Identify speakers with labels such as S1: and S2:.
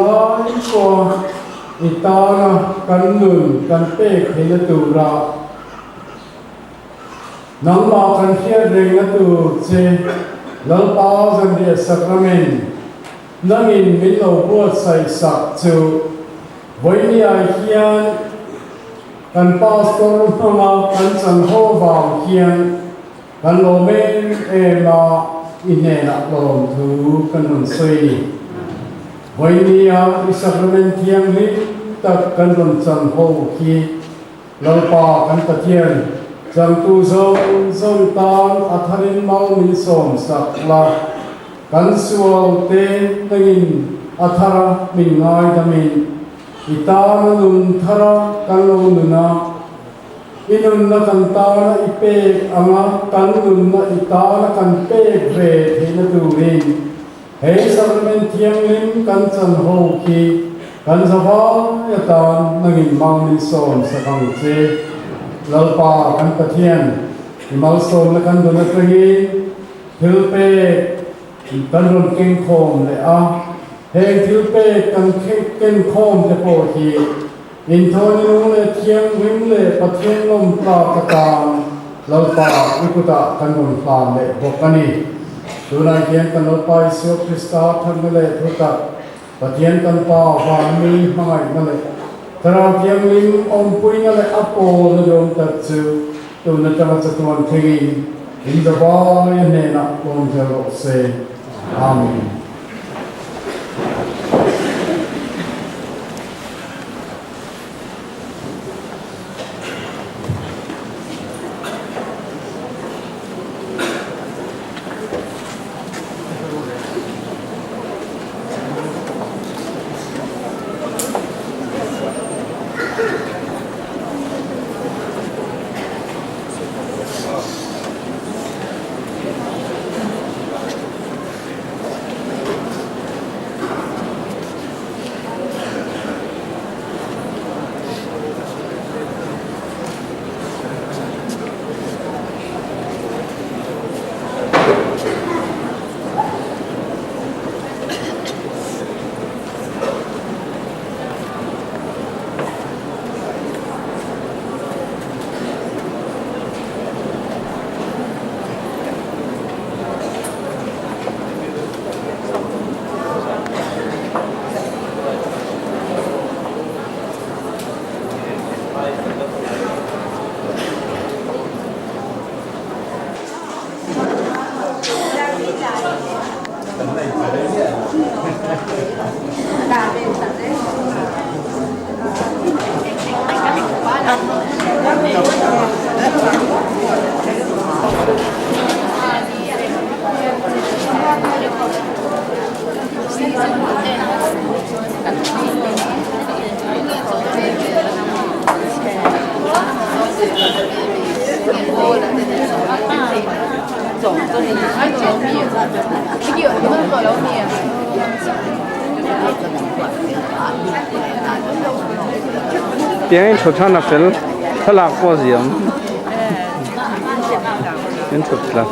S1: lai ko itana kan nun kan pe khina tu ra nang ma kan hian renga tu che lalpa zan dia sakramen nangin min lo buat sai sak chu voini ai hian kan pastor ma kan san ho wang hian kan lo men e ma ine na lom thu kan nun sei voini a sakramen thiang ni tak kan nun san ho ki lalpa kan pathian jang tu zong tan atharin mau min som sakla kan sual te tengin athara min ngai damin itana nun thara kan lo nuna inun na kan tana ipe anga kan nun na itana kan pe ve thina turin he sarmen thiang lim kan chan ho ki kan zawa yatan nangin mau min som sakang che lalpa kan pathian imal som la kan dona tagi thil pe kan ron king khom le a heng thil pe kan king khom te po hi in thoni nu le thiang wing le pathian lom pra katam lalpa ikuta kan ron plam le bokani tunai hian kan lalpa isu krista than le thuta pathian kan pa wa mi mangai na le Tarang tiang lim om pui nga le apo na yom tatsu tu na tama sa tuan kegi in the bar yan ne na om jalo se amen.
S2: tiếng chụp thang là phim thằng lạc qua gì không? tiếng chụp là